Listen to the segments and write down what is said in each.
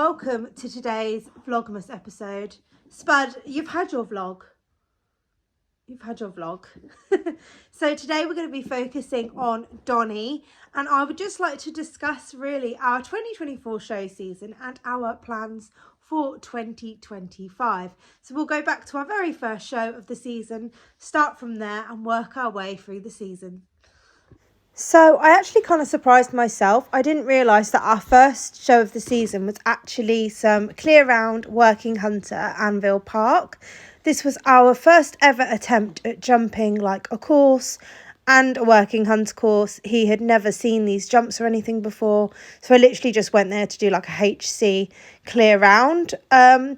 welcome to today's Vlogmas episode. Spud, you've had your vlog. So today we're going to be focusing on Donnie, and I would just like to discuss really our 2024 show season and our plans for 2025. So we'll go back to our very first show of the season, start from there and work our way through the season. So I actually kind of surprised myself. I didn't realise that our first show of the season was actually some clear round working hunter at Anvil Park. This was our first ever attempt at jumping like a course and a working hunter course. He had never seen these jumps or anything before. So I literally just went there to do like a HC clear round. I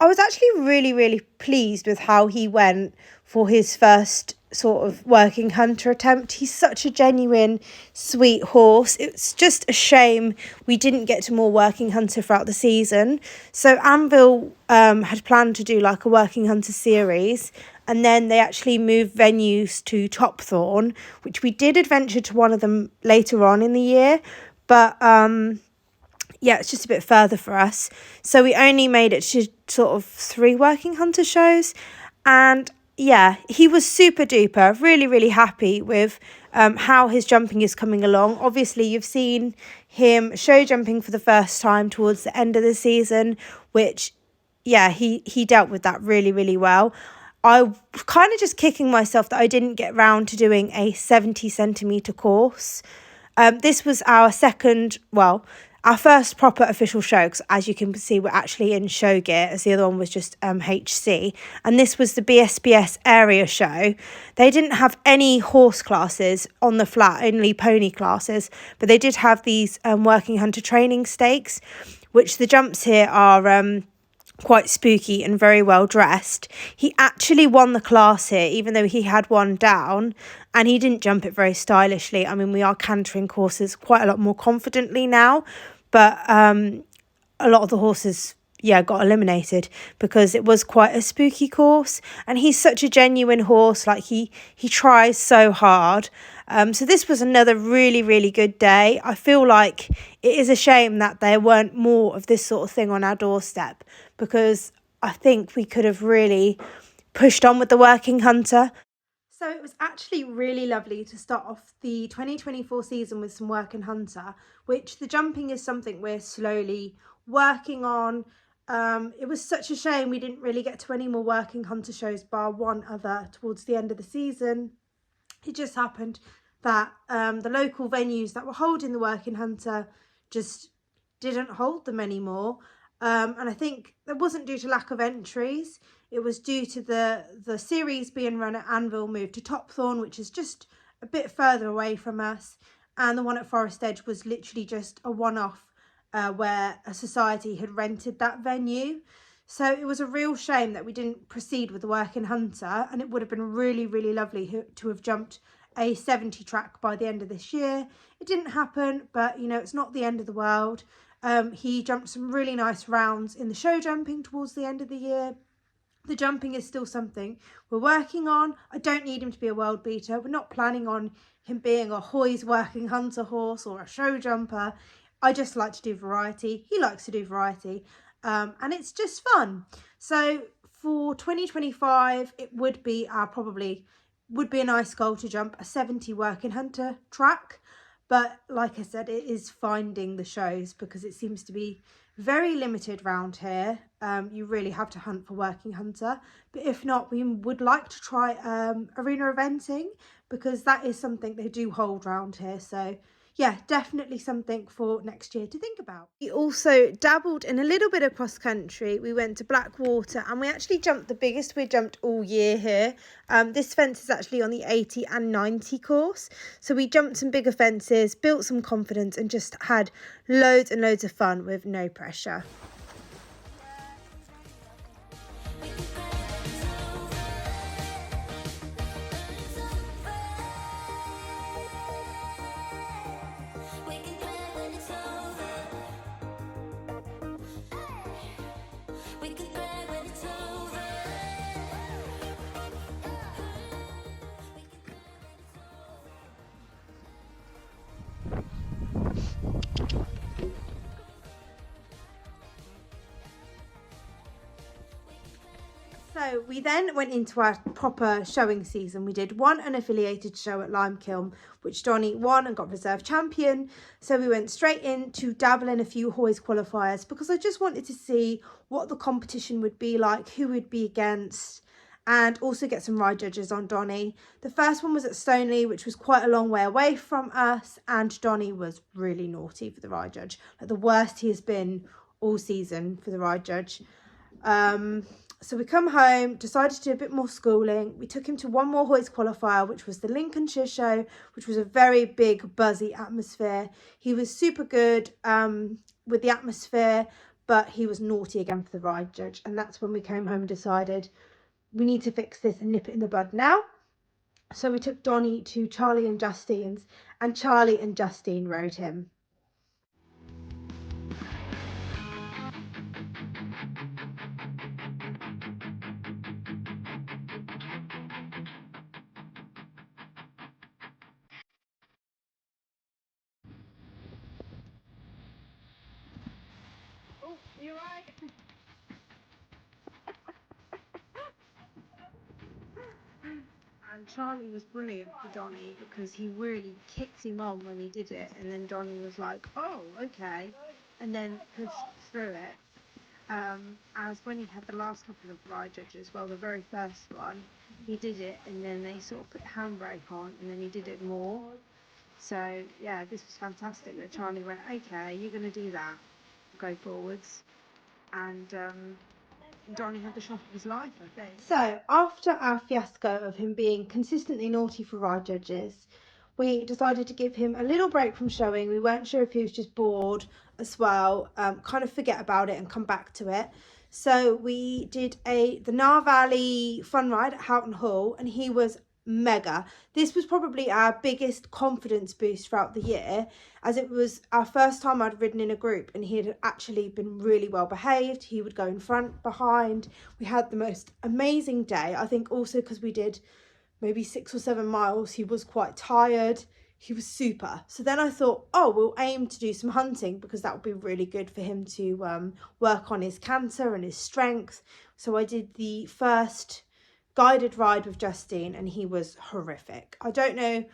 was actually really pleased with how he went for his first sort of working hunter attempt. He's such a genuine, sweet horse. It's just a shame we didn't get to more working hunter throughout the season. So Anvil had planned to do like a working hunter series, and then they actually moved venues to Topthorne, which we did adventure to one of them later on in the year, but it's just a bit further for us. So we only made it to sort of 3 working hunter shows. And yeah, he was super duper, really happy with how his jumping is coming along. Obviously, you've seen him show jumping for the first time towards the end of the season, which, yeah, he dealt with that really well. I was kind of just kicking myself that I didn't get round to doing a 70 centimetre course. This was our first proper official show, because as you can see, we're actually in show gear, as the other one was just HC. And this was the BSBS area show. They didn't have any horse classes on the flat, only pony classes, but they did have these working hunter training stakes, which the jumps here are quite spooky and very well dressed. He actually won the class here, even though he had one down, and he didn't jump it very stylishly. I mean, we are cantering courses quite a lot more confidently now, but a lot of the horses got eliminated because it was quite a spooky course, and he's such a genuine horse. Like he tries so hard. So this was another really good day. I feel like it is a shame that there weren't more of this sort of thing on our doorstep, because I think we could have really pushed on with the working hunter. So it was actually really lovely to start off the 2024 season with some working hunter, which the jumping is something we're slowly working on. It was such a shame we didn't really get to any more working hunter shows bar one other towards the end of the season. It just happened that the local venues that were holding the working hunter just didn't hold them anymore. And I think that wasn't due to lack of entries. It was due to the series being run at Anvil moved to Topthorne, which is just a bit further away from us. And the one at Forest Edge was literally just a one-off where a society had rented that venue. So it was a real shame that we didn't proceed with the working hunter, and it would have been really lovely to have jumped a 70 track by the end of this year. It didn't happen, but it's not the end of the world. He jumped some really nice rounds in the show jumping towards the end of the year. The jumping is still something we're working on. I don't need him to be a world beater. We're not planning on him being a Hoy's working hunter horse or a show jumper. I just like to do variety. He likes to do variety. And it's just fun. So for 2025, it would be a nice goal to jump a 70 working hunter track. But like I said, it is finding the shows, because it seems to be very limited round here. You really have to hunt for working hunter. But if not, we would like to try arena eventing, because that is something they do hold round here. So yeah, definitely something for next year to think about. We also dabbled in a little bit of cross country. We went to Blackwater, and we actually jumped the biggest we jumped all year here. This fence is actually on the 80 and 90 course. So we jumped some bigger fences, built some confidence, and just had loads and loads of fun with no pressure. So we then went into our proper showing season. We did one unaffiliated show at Limekiln, which Donnie won and got reserve champion. So we went straight in to dabble in a few Hoys qualifiers because I just wanted to see what the competition would be like, who we'd be against, and also get some ride judges on Donnie. The first one was at Stoneleigh, which was quite a long way away from us, and Donnie was really naughty for the ride judge, like the worst he has been all season for the ride judge. So we come home, decided to do a bit more schooling. We took him to one more Hoys qualifier, which was the Lincolnshire show, which was a very big, buzzy atmosphere. He was super good with the atmosphere, but he was naughty again for the ride judge. And that's when we came home and decided we need to fix this and nip it in the bud now. So we took Donnie to Charlie and Justine's, and Charlie and Justine rode him. Oh, you're right. And Charlie was brilliant for Donnie because he really kicked him on when he did it, and then Donnie was like, "Oh, okay," and then pushed through it. As when he had the last couple of ride judges, well, the very first one, he did it, and then they sort of put handbrake on, and then he did it more. So yeah, this was fantastic that Charlie went, "Okay, you're going to do that, go forwards," and Donnie had the shock of his life, I think. So, after our fiasco of him being consistently naughty for ride judges, we decided to give him a little break from showing. We weren't sure if he was just bored as well, kind of forget about it and come back to it. So we did the Nar Valley fun ride at Houghton Hall, and he was mega. This was probably our biggest confidence boost throughout the year, as it was our first time I'd ridden in a group, and he had actually been really well behaved. He would go in front, behind. We had the most amazing day. I think also because we did maybe 6 or 7 miles, he was quite tired. He was super. So then I thought, oh, we'll aim to do some hunting because that would be really good for him to work on his canter and his strength. So I did the first guided ride with Justine, and he was horrific. I don't know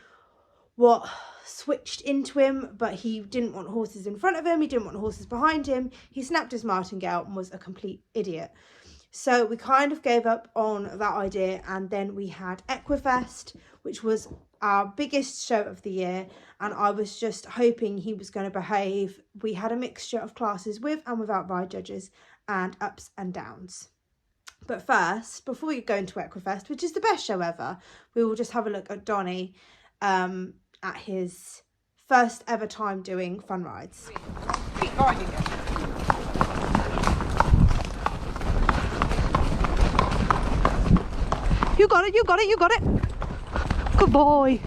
what switched into him, but he didn't want horses in front of him, he didn't want horses behind him, he snapped his martingale and was a complete idiot. So we kind of gave up on that idea, and then we had Equifest, which was our biggest show of the year, and I was just hoping he was going to behave. We had a mixture of classes with and without ride judges, and ups and downs. But first, before we go into Equifest, which is the best show ever, we will just have a look at Donnie at his first ever time doing fun rides. You got it, you got it, you got it. Good boy.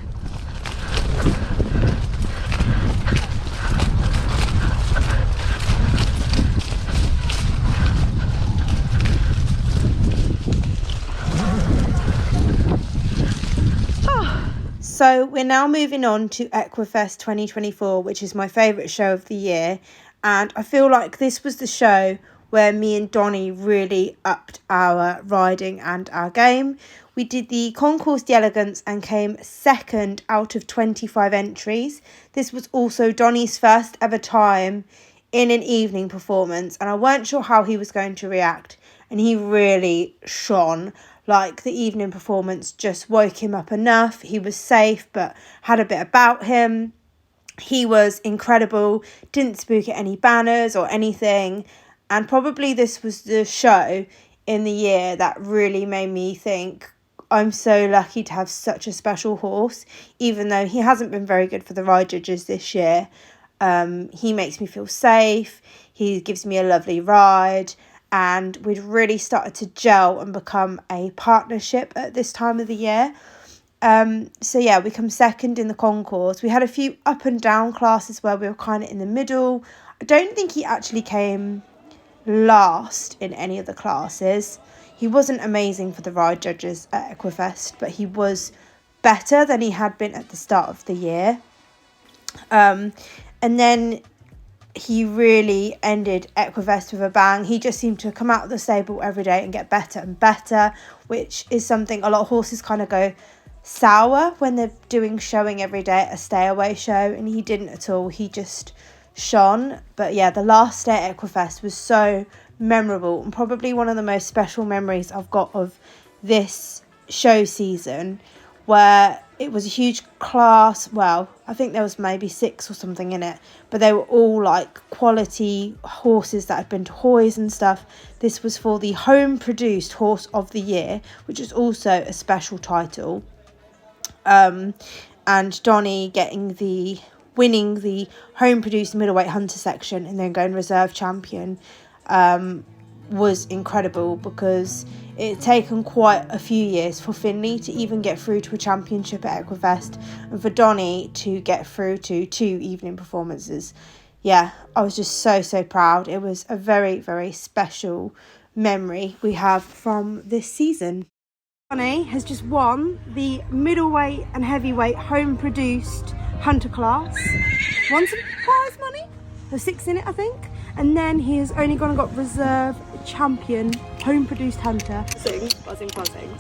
So we're now moving on to Equifest 2024, which is my favourite show of the year. And I feel like this was the show where me and Donnie really upped our riding and our game. We did the Concours d'Elegance and came second out of 25 entries. This was also Donnie's first ever time in an evening performance, and I weren't sure how he was going to react, and he really shone. Like, the evening performance just woke him up enough. He was safe but had a bit about him. He was incredible, didn't spook at any banners or anything, and probably this was the show in the year that really made me think, I'm so lucky to have such a special horse. Even though he hasn't been very good for the ride judges this year, he makes me feel safe, he gives me a lovely ride, and we'd really started to gel and become a partnership at this time of the year. So yeah, we come second in the concourse. We had a few up and down classes where we were kind of in the middle. I don't think he actually came last in any of the classes. He wasn't amazing for the ride judges at Equifest, but he was better than he had been at the start of the year. And then he really ended Equifest with a bang. He just seemed to come out of the stable every day and get better and better, which is something a lot of horses kind of go sour when they're doing showing every day at a stay away show, and he didn't at all. He just shone. But yeah, the last day at Equifest was so memorable and probably one of the most special memories I've got of this show season, where it was a huge class. Well, I think there was maybe 6 or something in it, but they were all like quality horses that had been to Hoys and stuff. This was for the home produced horse of the year, which is also a special title. And Donny winning the home produced middleweight hunter section and then going reserve champion was incredible, because it had taken quite a few years for Finley to even get through to a championship at Equifest, and for Donny to get through to 2 evening performances. Yeah, I was just so proud. It was a very, very special memory we have from this season. Donny has just won the middleweight and heavyweight home produced hunter class. Won some prize money. There's 6 in it, I think. And then he has only gone and got reserve champion home produced hunter. Buzzing.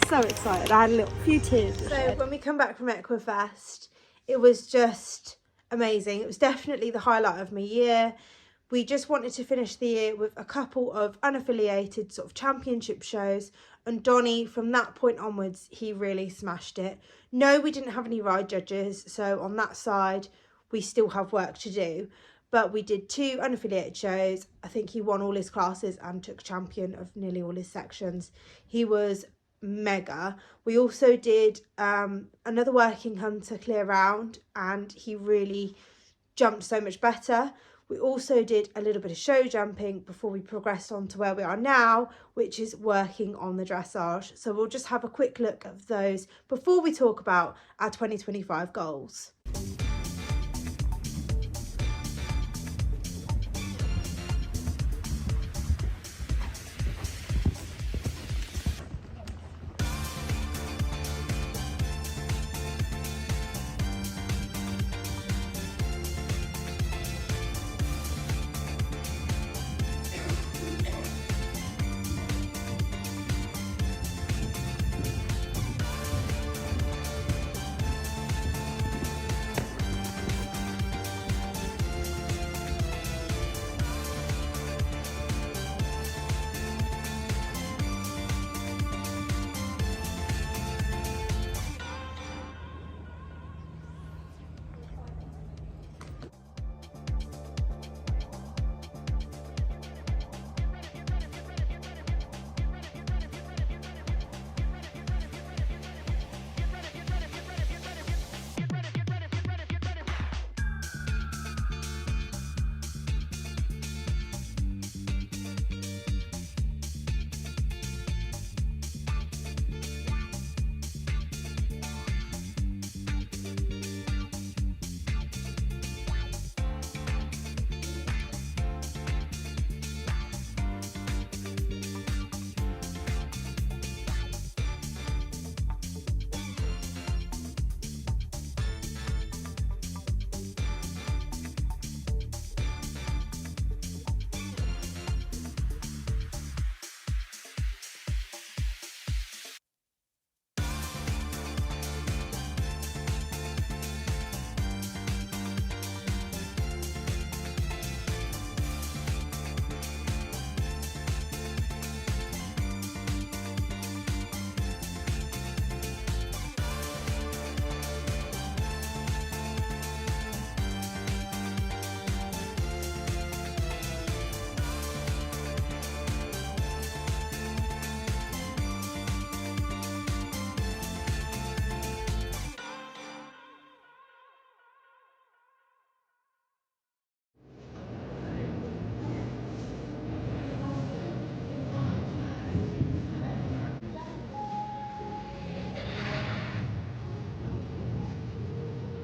So excited. I had a few tears. So when we come back from Equifest, it was just amazing. It was definitely the highlight of my year. We just wanted to finish the year with a couple of unaffiliated sort of championship shows, and Donny, from that point onwards, he really smashed it. No, we didn't have any ride judges, so on that side, we still have work to do. But we did 2 unaffiliated shows. I think he won all his classes and took champion of nearly all his sections. He was mega. We also did another working hunter clear round, and he really jumped so much better. We also did a little bit of show jumping before we progressed on to where we are now, which is working on the dressage. So we'll just have a quick look at those before we talk about our 2025 goals.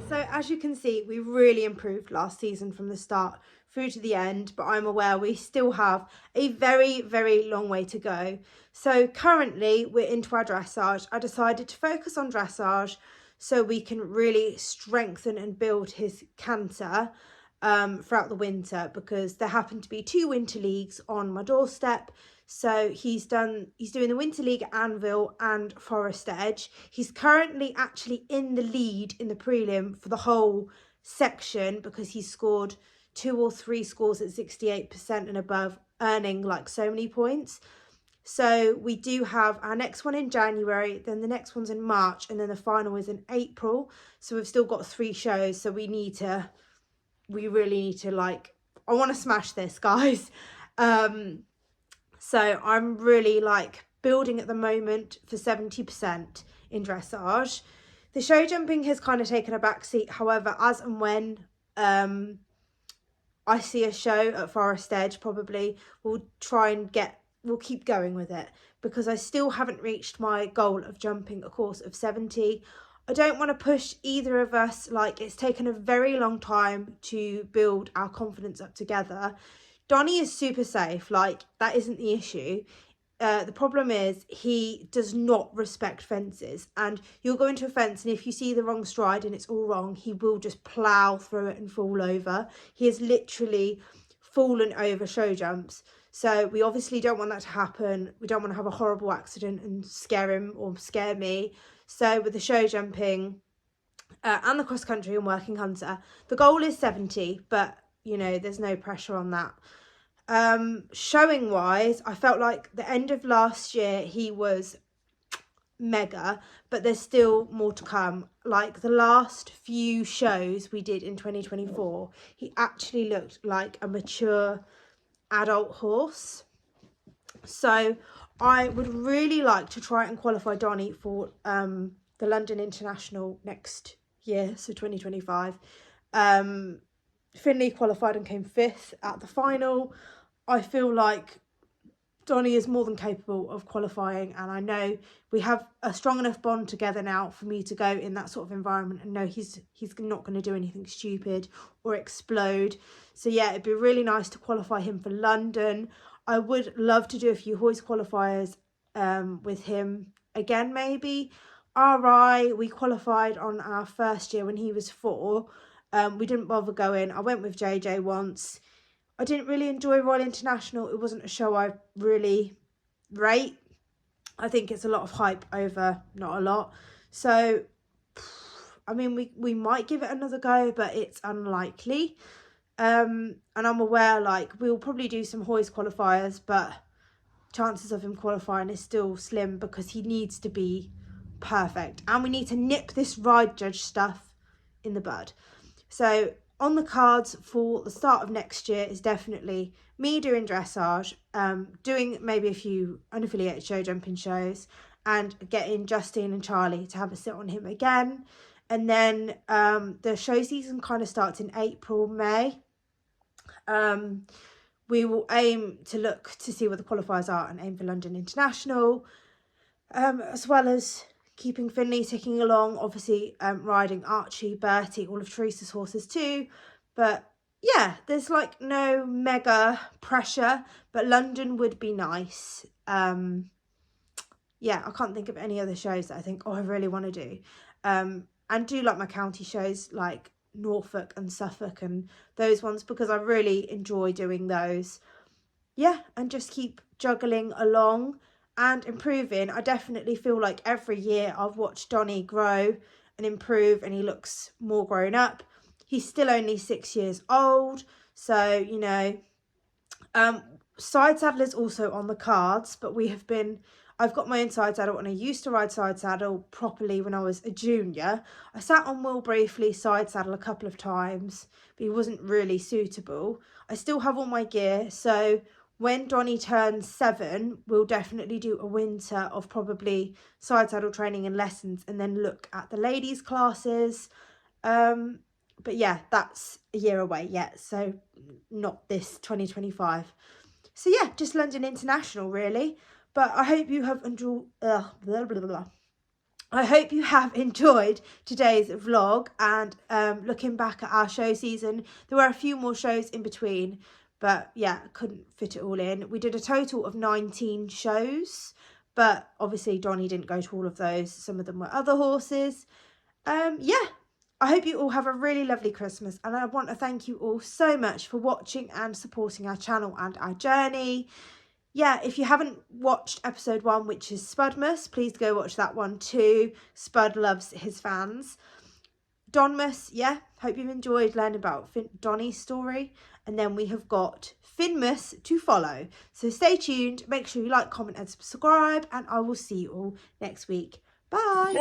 So as you can see, we really improved last season from the start through to the end, but I'm aware we still have a very, very long way to go. So currently we're into our dressage. I decided to focus on dressage so we can really strengthen and build his canter. throughout the winter, because there happened to be 2 winter leagues on my doorstep. So he's doing the Winter League at Anvil and Forest Edge. He's currently actually in the lead in the prelim for the whole section, because he's scored 2 or 3 scores at 68% and above, earning like so many points. So we do have our next one in January, then the next one's in March, and then the final is in April. So we've still got 3 shows. So we really need to, like, I want to smash this, guys. So I'm really like building at the moment for 70% in dressage. The show jumping has kind of taken a backseat. However, as and when I see a show at Forest Edge, probably we'll keep going with it, because I still haven't reached my goal of jumping a course of 70. I don't want to push either of us. Like, it's taken a very long time to build our confidence up together. Donnie is super safe, like, that isn't the issue. The problem is he does not respect fences, and you'll go into a fence, and if you see the wrong stride and it's all wrong, he will just plough through it and fall over. He has literally fallen over show jumps. So we obviously don't want that to happen. We don't want to have a horrible accident and scare him or scare me. So with the show jumping and the cross country and working hunter, the goal is 70, but you know, there's no pressure on that. Showing wise, I felt like the end of last year he was mega, but there's still more to come. Like the last few shows we did in 2024, he actually looked like a mature adult horse. So I would really like to try and qualify Donnie for the London International next year, so 2025. Finley qualified and came 5th at the final. I feel like Donnie is more than capable of qualifying, and I know we have a strong enough bond together now for me to go in that sort of environment and know he's not going to do anything stupid or explode. So yeah, it'd be really nice to qualify him for London. I would love to do a few hoist qualifiers with him again, maybe. RI, we qualified on our first year when he was 4. We didn't bother going. I went with JJ once. I didn't really enjoy Royal International. It wasn't a show I really rate. I think it's a lot of hype over not a lot. So, I mean, we might give it another go, but it's unlikely. And I'm aware, like, we'll probably do some hoist qualifiers, but chances of him qualifying is still slim, because he needs to be perfect. And we need to nip this ride judge stuff in the bud. So on the cards for the start of next year is definitely me doing dressage, doing maybe a few unaffiliated show jumping shows, and getting Justine and Charlie to have a sit on him again. And then the show season kind of starts in April, May. We will aim to look to see what the qualifiers are and aim for London International, as well as keeping Finley ticking along, obviously riding Archie, Bertie, all of Teresa's horses too. But yeah, there's like no mega pressure, but London would be nice. Yeah, I can't think of any other shows that I think, oh, I really want to do. And do like my county shows like Norfolk and Suffolk and those ones, because I really enjoy doing those. Yeah, and just keep juggling along and improving. I definitely feel like every year I've watched Donnie grow and improve, and he looks more grown up. He's still only 6 years old, so you know. Side saddle is also on the cards, but I've got my own side saddle, and I used to ride side saddle properly when I was a junior. I sat on Will briefly side saddle a couple of times, but he wasn't really suitable. I still have all my gear, so when Donnie turns 7, we'll definitely do a winter of probably side saddle training and lessons, and then look at the ladies' classes. But yeah, that's a year away yet, so not this 2025. So yeah, just London International really. But I hope you have enjoyed. I hope you have enjoyed today's vlog, and looking back at our show season, there were a few more shows in between. But yeah, couldn't fit it all in. We did a total of 19 shows, but obviously Donnie didn't go to all of those. Some of them were other horses. Yeah, I hope you all have a really lovely Christmas, and I want to thank you all so much for watching and supporting our channel and our journey. Yeah, if you haven't watched episode 1, which is Spudmas, please go watch that one too. Spud loves his fans. Donmus, yeah, hope you've enjoyed learning about Donnie's story. And then we have got Finmus to follow. So stay tuned, make sure you like, comment and subscribe, and I will see you all next week. Bye.